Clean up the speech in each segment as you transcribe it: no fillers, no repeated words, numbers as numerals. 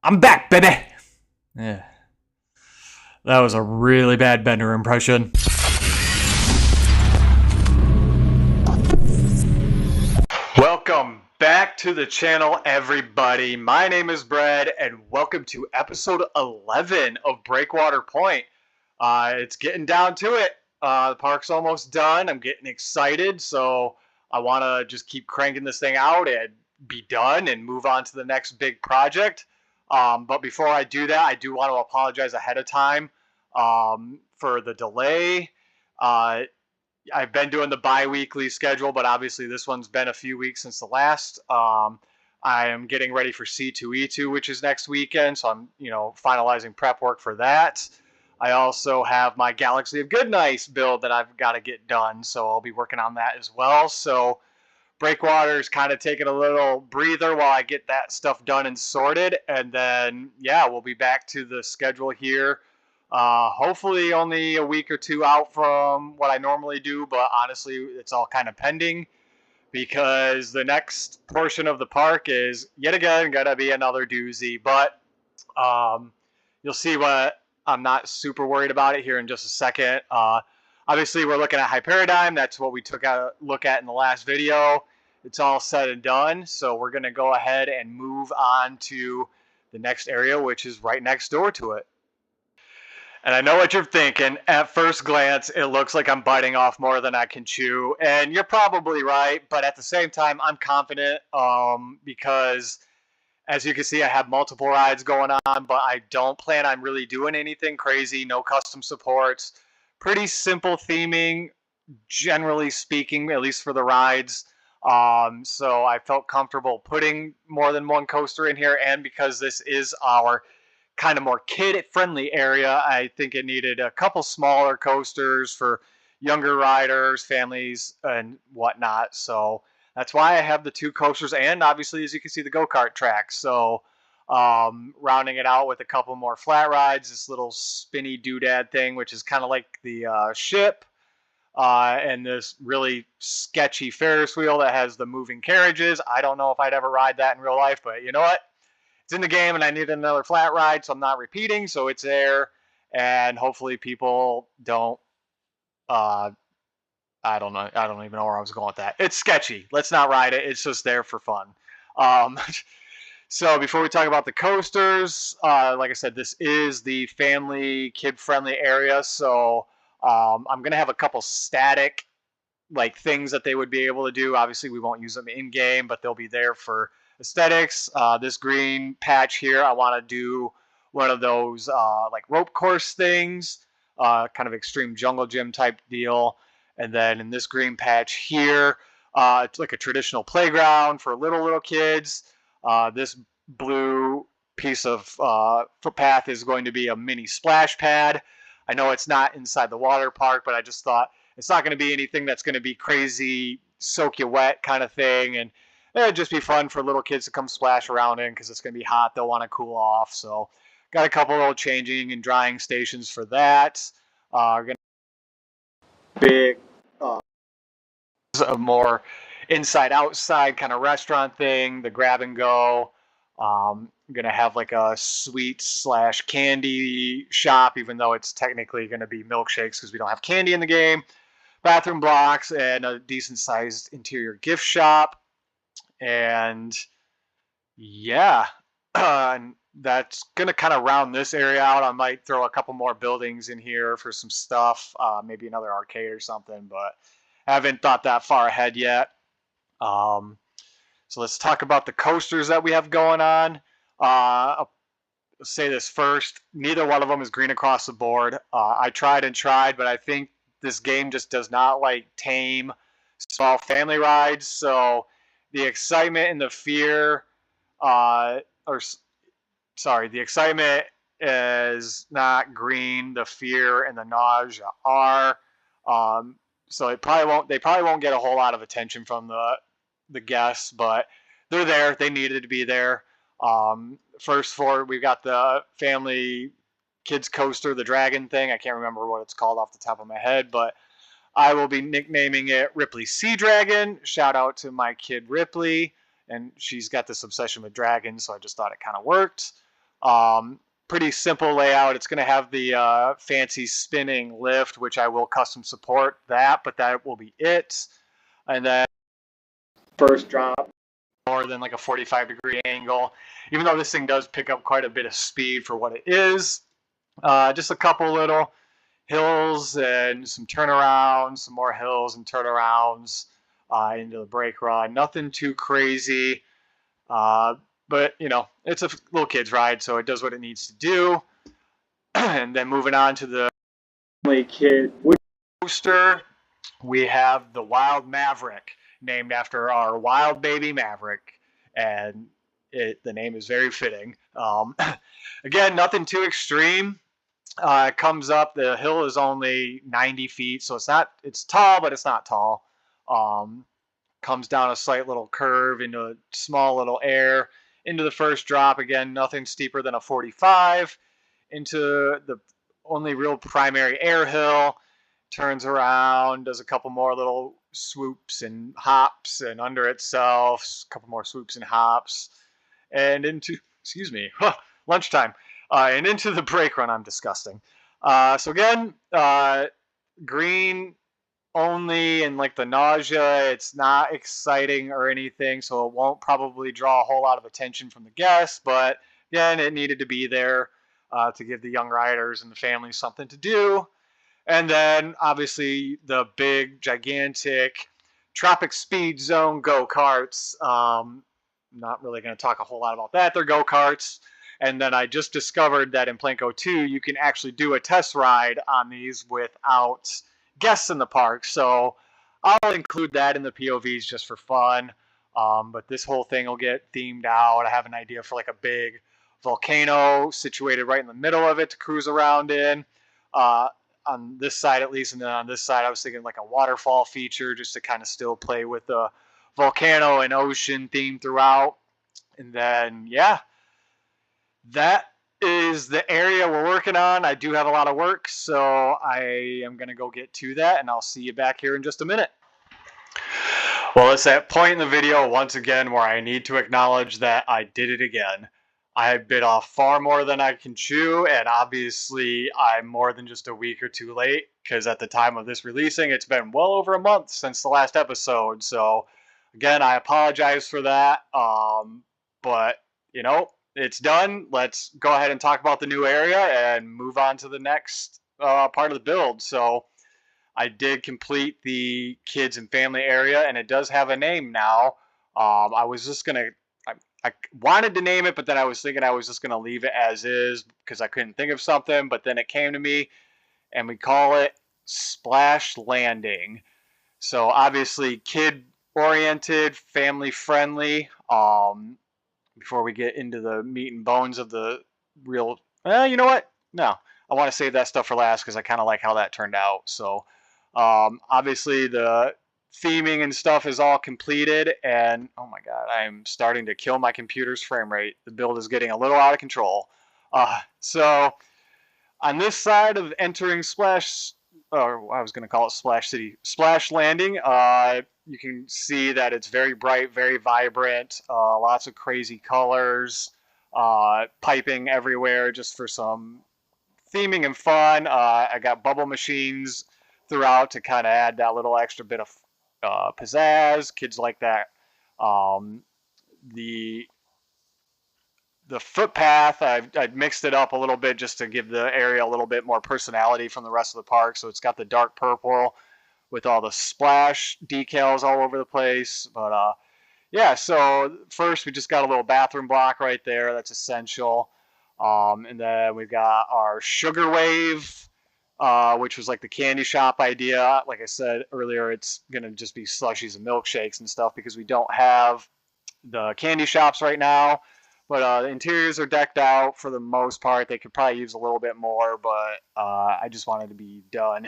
I'm back, baby. Yeah, that was a really bad Bender impression. Welcome back to the channel, everybody. My name is Brad, and welcome to episode 11 of Breakwater Point. It's getting down to it. The park's almost done. I'm getting excited, so I want to just keep cranking this thing out and be done and move on to the next big project. But before I do that, I do want to apologize ahead of time for the delay. Uh, I've been doing the bi-weekly schedule, but obviously this one's been a few weeks since the last. I am getting ready for C2E2, which is next weekend, so I'm finalizing prep work for that. I also have my Galaxy of Goodnice build that I've got to get done, so I'll be working on that as well. So Breakwater is kind of taking a little breather while I get that stuff done and sorted, and then yeah, we'll be back to the schedule here. Hopefully only a week or two out from what I normally do, but honestly, it's all kind of pending because the next portion of the park is yet again gonna be another doozy. But um, you'll see what I'm not super worried about it here in just a second. Obviously, we're looking at High Paradigm. That's what we took a look at in the last video. It's all said and done, so we're gonna go ahead and move on to the next area, which is right next door to it. And I know what you're thinking. At first glance, it looks like I'm biting off more than I can chew. And you're probably right. But at the same time, I'm confident because, as you can see, I have multiple rides going on, but I don't plan on really doing anything crazy. No custom supports. Pretty simple theming, generally speaking, at least for the rides. So I felt comfortable putting more than one coaster in here. And because this is our kind of more kid-friendly area, I think it needed a couple smaller coasters for younger riders, families, and whatnot. So that's why I have the two coasters, and obviously, as you can see, the go-kart track. So rounding it out with a couple more flat rides, this little spinny doodad thing, which is kind of like the ship, and this really sketchy Ferris wheel that has the moving carriages. I don't know if I'd ever ride that in real life, but you know what? It's in the game and I needed another flat ride, so I'm not repeating, so it's there. And hopefully people don't I don't know. I don't even know where I was going with that. It's sketchy. Let's not ride it. It's just there for fun. Um, so before we talk about the coasters, like I said, this is the family kid-friendly area. So I'm gonna have a couple static like things that they would be able to do. Obviously, we won't use them in game, but they'll be there for aesthetics. This green patch here, I want to do one of those like rope course things, kind of extreme jungle gym type deal. And then in this green patch here, it's like a traditional playground for little kids. This blue piece of footpath is going to be a mini splash pad. I know it's not inside the water park, but I just thought it's not going to be anything that's going to be crazy, soak you wet kind of thing. And it'd just be fun for little kids to come splash around in because it's going to be hot. They'll want to cool off. So got a couple little changing and drying stations for that. Going to big, a more inside outside kind of restaurant thing, the grab and go. I'm going to have like a sweet slash candy shop, even though it's technically going to be milkshakes because we don't have candy in the game. Bathroom blocks and a decent sized interior gift shop. And yeah, and that's going to kind of round this area out. I might throw a couple more buildings in here for some stuff, maybe another arcade or something, but I haven't thought that far ahead yet. So let's talk about the coasters that we have going on. I'll say this first. Neither one of them is green across the board. I tried and tried, but I think this game just does not like tame small family rides. So the excitement and the fear, or sorry, the excitement is not green. The fear and the nausea are. So it probably won't. They probably won't get a whole lot of attention from the guests, but they're there. They needed to be there. First for we've got the family kids coaster, the dragon thing. I can't remember what it's called off the top of my head, but I will be nicknaming it Ripley Sea Dragon. Shout out to my kid Ripley, and she's got this obsession with dragons, so I just thought it kind of worked. Pretty simple layout. It's going to have the fancy spinning lift, which I will custom support that, but that will be it. And then first drop more than like a 45-degree angle, even though this thing does pick up quite a bit of speed for what it is. Just a couple little hills and some turnarounds, some more hills and turnarounds into the brake run. Nothing too crazy. But, you know, it's a little kid's ride, so it does what it needs to do. And then moving on to the kid booster, we have the Wild Maverick, named after our wild baby Maverick. And the name is very fitting. Again, nothing too extreme. It comes up, the hill is only 90 feet, so it's tall, but it's not tall. Comes down a slight little curve into a small little air into the first drop. Again, nothing steeper than a 45 into the only real primary air hill. Turns around, does a couple more little swoops and hops, and under itself, a couple more swoops and hops, and into, excuse me, lunchtime, and into the brake run. I'm disgusting. So again, green only, and like the nausea, it's not exciting or anything, so it won't probably draw a whole lot of attention from the guests, but again, it needed to be there to give the young riders and the families something to do. And then obviously the big gigantic Tropic Speed Zone go-karts. Not really going to talk a whole lot about that. They're go-karts. And then I just discovered that in Planko 2, you can actually do a test ride on these without guests in the park. So I'll include that in the POVs just for fun. But this whole thing will get themed out. I have an idea for like a big volcano situated right in the middle of it to cruise around in. On this side at least, and then on this side I was thinking like a waterfall feature just to kind of still play with the volcano and ocean theme throughout. And then, yeah, that is the area we're working on. I do have a lot of work, so I am going to go get to that, and I'll see you back here in just a minute. Well, it's that point in the video, once again, where I need to acknowledge that I did it again. I bit off far more than I can chew, and obviously I'm more than just a week or two late, because at the time of this releasing, it's been well over a month since the last episode. So, again, I apologize for that, but, you know, it's done. Let's go ahead and talk about the new area and move on to the next part of the build. So I did complete the kids and family area, and it does have a name now. I was just going to, I wanted to name it, but then I was thinking I was just going to leave it as is because I couldn't think of something. But then it came to me, and we call it Splash Landing. So obviously kid-oriented, family-friendly. Before we get into the meat and bones of the real, you know what? No, I want to save that stuff for last because I kind of like how that turned out. So obviously the theming and stuff is all completed, and oh my god, I'm starting to kill my computer's frame rate. The build is getting a little out of control. So on this side of entering Splash, or I was going to call it Splash City, Splash Landing, you can see that it's very bright, very vibrant, lots of crazy colors, piping everywhere just for some theming and fun. I got bubble machines throughout to kind of add that little extra bit of pizzazz. Kids like that. The footpath, I've mixed it up a little bit just to give the area a little bit more personality from the rest of the park. So it's got the dark purple with all the splash decals all over the place. But yeah, so first we just got a little bathroom block right there. That's essential. And then we've got our Sugar Wave, which was like the candy shop idea. Like I said earlier, it's going to just be slushies and milkshakes and stuff because we don't have the candy shops right now. But the interiors are decked out for the most part. They could probably use a little bit more, but I just wanted to be done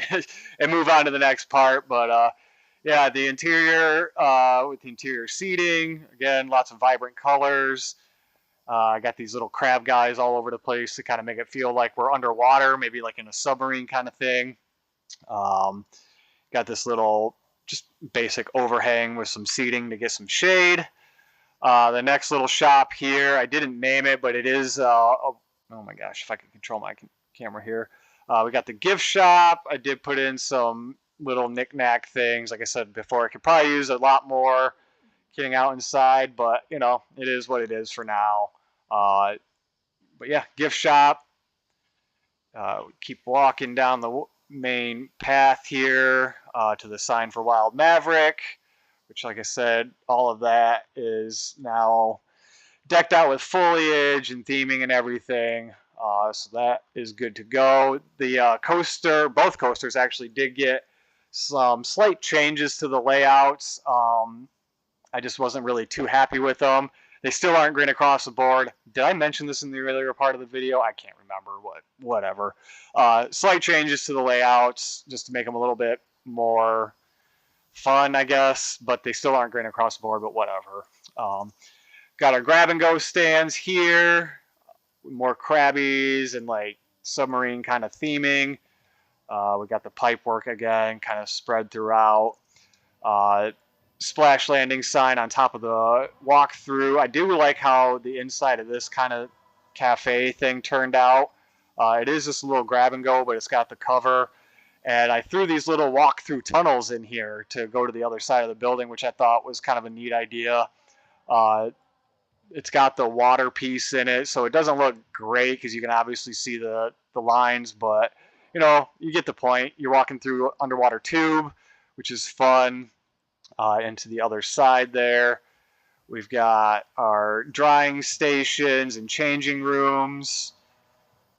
and move on to the next part. But yeah, the interior with the interior seating, again, lots of vibrant colors. I got these little crab guys all over the place to kind of make it feel like we're underwater, maybe like in a submarine kind of thing. Got this little just basic overhang with some seating to get some shade. The next little shop here, I didn't name it, but it is, oh my gosh, if I can control my camera here. We got the gift shop. I did put in some little knick-knack things. Like I said before, I could probably use a lot more getting out inside, but, you know, it is what it is for now. But yeah, gift shop. Keep walking down the main path here to the sign for Wild Maverick, which, like I said, all of that is now decked out with foliage and theming and everything. So that is good to go. The coaster, both coasters actually did get some slight changes to the layouts. I just wasn't really too happy with them. They still aren't green across the board. Did I mention this in the earlier part of the video? I can't remember. Whatever. Slight changes to the layouts just to make them a little bit more fun, I guess. But they still aren't green across the board, but whatever. Got our grab and go stands here. More Krabbies and like submarine kind of theming. We got the pipe work again, kind of spread throughout. Splash landing sign on top of the walkthrough. I do like how the inside of this kind of cafe thing turned out. It is just a little grab and go, but it's got the cover. And I threw these little walk-through tunnels in here to go to the other side of the building, which I thought was kind of a neat idea. It's got the water piece in it, so it doesn't look great because you can obviously see the lines, but you know, you get the point. You're walking through underwater tube, which is fun. Into the other side there, we've got our drying stations and changing rooms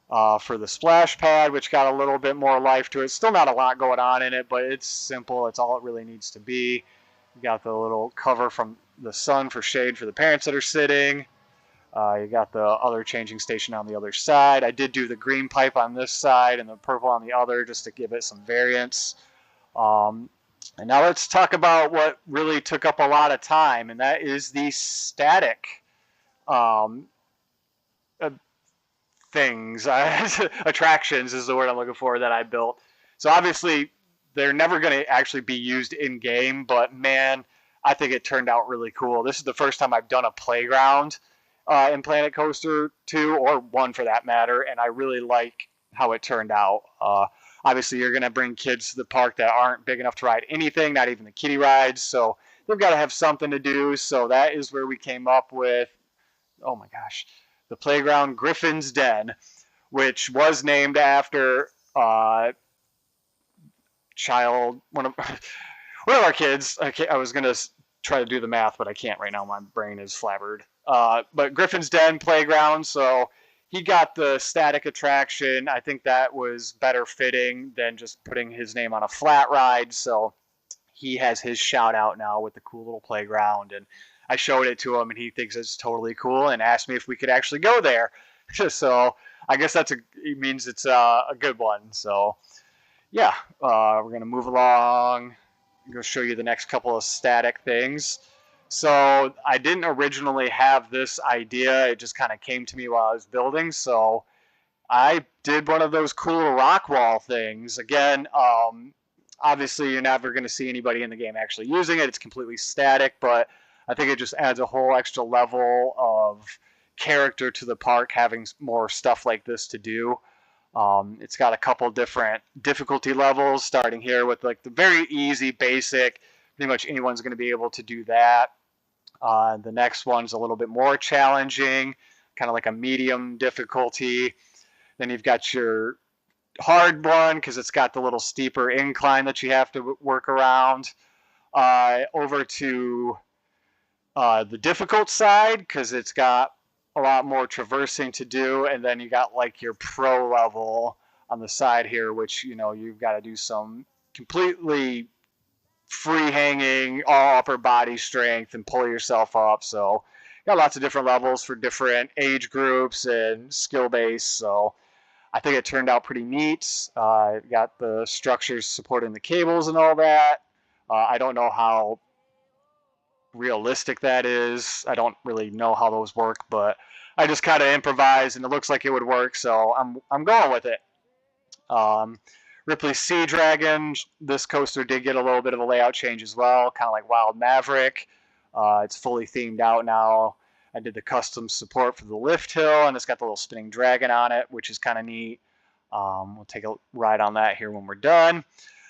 for the splash pad, which got a little bit more life to it. Still not a lot going on in it, but it's simple. It's all it really needs to be. You got the little cover from the sun for shade for the parents that are sitting. You got the other changing station on the other side. I did do the green pipe on this side and the purple on the other just to give it some variance. And now let's talk about what really took up a lot of time, and that is the static things. Attractions is the word I'm looking for that I built. So obviously, they're never going to actually be used in-game, but man, I think it turned out really cool. This is the first time I've done a playground in Planet Coaster 2, or 1 for that matter, and I really like how it turned out. Obviously, you're going to bring kids to the park that aren't big enough to ride anything, not even the kiddie rides, so they've got to have something to do. So that is where we came up with, oh my gosh, the playground Griffin's Den, which was named after one of our kids. I was going to try to do the math, but I can't right now. My brain is flabbered. But Griffin's Den playground, so he got the static attraction. I think that was better fitting than just putting his name on a flat ride. So he has his shout out now with the cool little playground. And I showed it to him and he thinks it's totally cool and asked me if we could actually go there. So I guess it means it's a good one. So yeah, we're going to move along. I'm going to show you the next couple of static things. So I didn't originally have this idea. It just kind of came to me while I was building. So I did one of those cool rock wall things. Again, obviously you're never going to see anybody in the game actually using it. It's completely static, but I think it just adds a whole extra level of character to the park having more stuff like this to do. It's got a couple different difficulty levels, starting here with like the very easy, basic. Pretty much anyone's going to be able to do that. The next one's a little bit more challenging, kind of like a medium difficulty. Then you've got your hard one because it's got the little steeper incline that you have to work around. Over to the difficult side because it's got a lot more traversing to do. And then you got like your pro level on the side here, which, you know, you've got to do some completely free hanging, all upper body strength and pull yourself up. So got lots of different levels for different age groups and skill base. So I think it turned out pretty neat. Got the structures supporting the cables and all that. I don't know how realistic that is. I don't really know how those work, but I just kind of improvised and it looks like it would work. So I'm going with it. Ripley's Sea Dragon, this coaster did get a little bit of a layout change as well, kind of like Wild Maverick. It's fully themed out now. I did the custom support for the lift hill, and it's got the little spinning dragon on it, which is kind of neat. We'll take a ride on that here when we're done.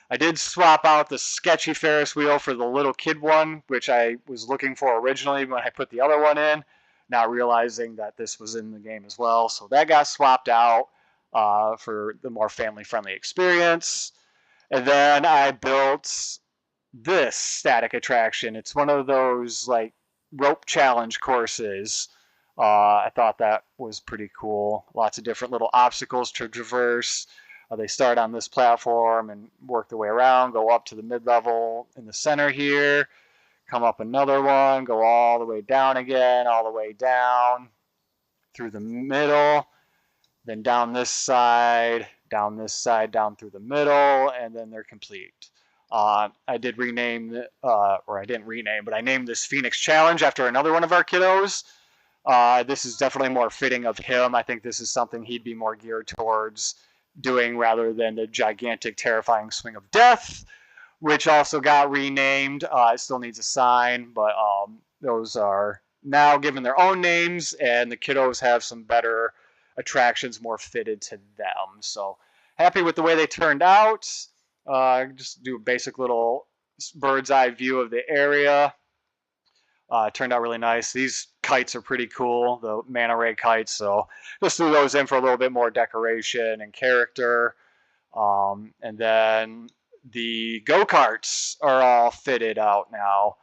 I did swap out the sketchy Ferris wheel for the little kid one, which I was looking for originally when I put the other one in, not realizing that this was in the game as well. So that got swapped out for the more family-friendly experience. And then I built this static attraction. It's one of those like rope challenge courses. I thought that was pretty cool. Lots of different little obstacles to traverse. They start on this platform and work their way around, go up to the mid-level in the center here, come up another one, go all the way down again, all the way down through the middle, then down this side, down through the middle, and then they're complete. I did rename, or I didn't rename, but I named this Phoenix Challenge after another one of our kiddos. This is definitely more fitting of him. I think this is something he'd be more geared towards doing rather than the gigantic, terrifying swing of death, which also got renamed. It still needs a sign, but those are now given their own names, and the kiddos have some better attractions more fitted to them. So happy with the way they turned out. Just do a basic little bird's eye view of the area. Turned out really nice. These kites are pretty cool, the manta ray kites. So just threw those in for a little bit more decoration and character. And then the go-karts are all fitted out now.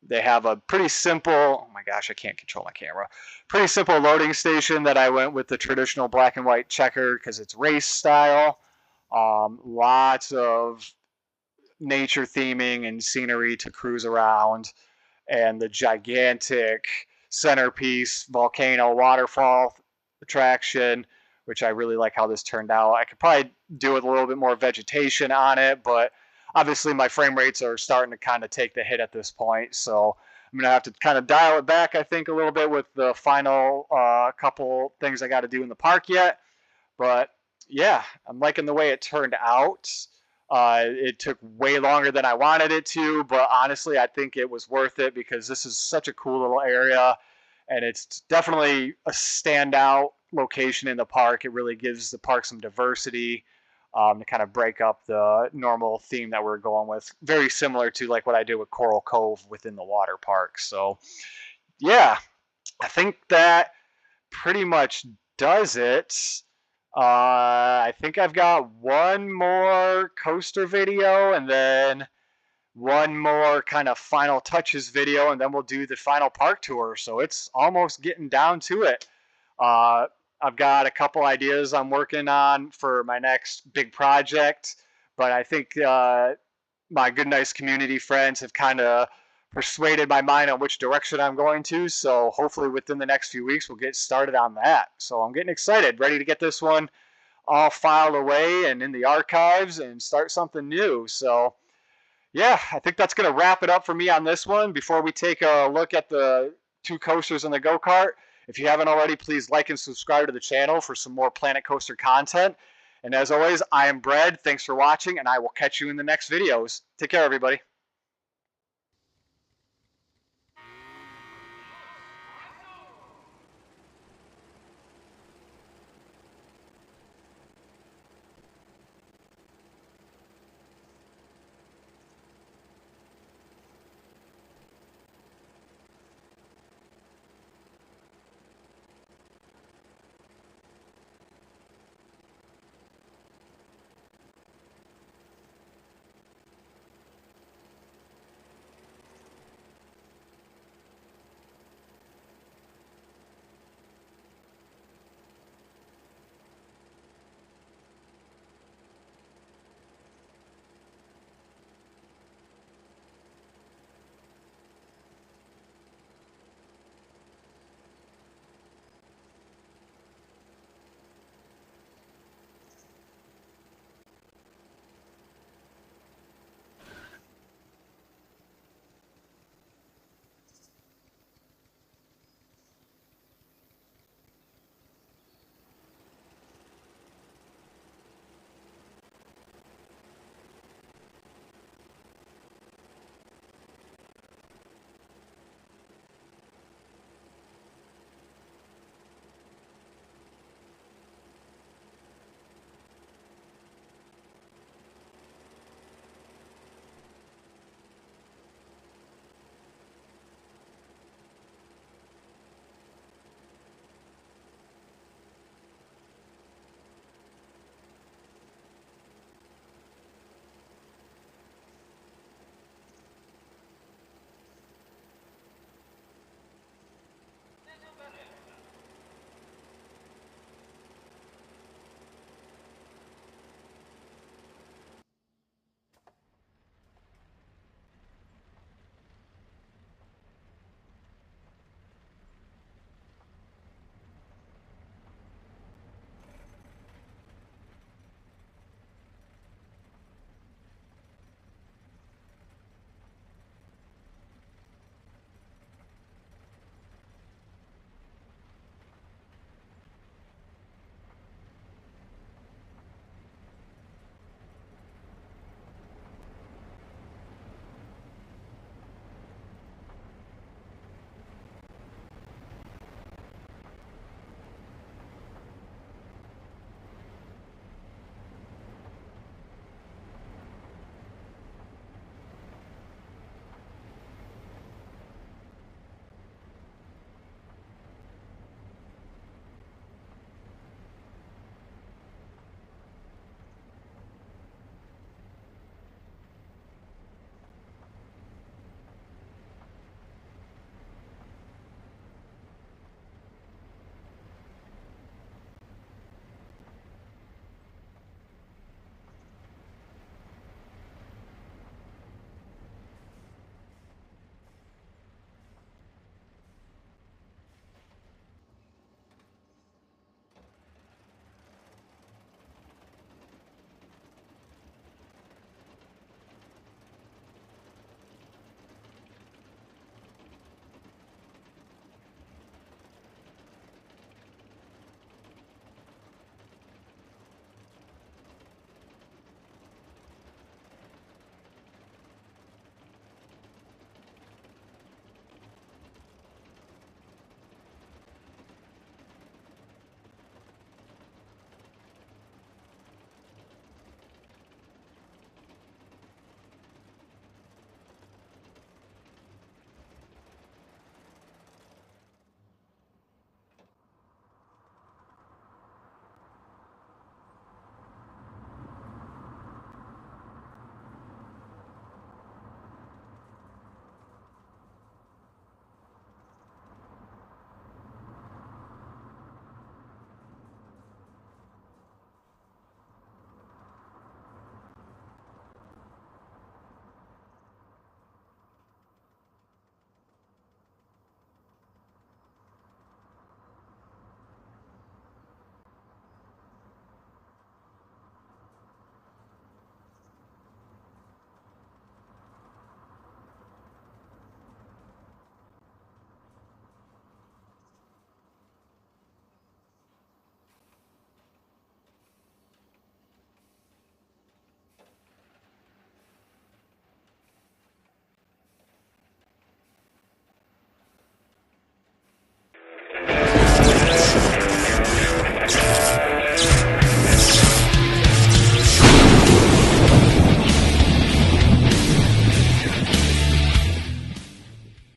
They have a pretty simple, oh my gosh, I can't control my camera. Pretty simple loading station that I went with the traditional black and white checker because it's race style. Lots of nature theming and scenery to cruise around. And the gigantic centerpiece volcano waterfall attraction, which I really like how this turned out. I could probably do with a little bit more vegetation on it, but obviously my frame rates are starting to kind of take the hit at this point. So I'm going to have to kind of dial it back, I think, a little bit with the final couple things I got to do in the park yet. But yeah, I'm liking the way it turned out. It took way longer than I wanted it to, but honestly, I think it was worth it because this is such a cool little area, and it's definitely a standout location in the park. It really gives the park some diversity to kind of break up the normal theme that we're going with. Very similar to like what I did with Coral Cove within the water park. So yeah, I think that pretty much does it. I think I've got one more coaster video and then one more kind of final touches video, and then we'll do the final park tour. So it's almost getting down to it. I've got a couple ideas I'm working on for my next big project, but I think my Good Nice community friends have kind of persuaded my mind on which direction I'm going to. So hopefully within the next few weeks, we'll get started on that. So I'm getting excited, ready to get this one all filed away and in the archives and start something new. So yeah, I think that's going to wrap it up for me on this one. Before we take a look at the two coasters and the go-kart, if you haven't already, please like and subscribe to the channel for some more Planet Coaster content. And as always, I am Brad. Thanks for watching, and I will catch you in the next videos. Take care, everybody.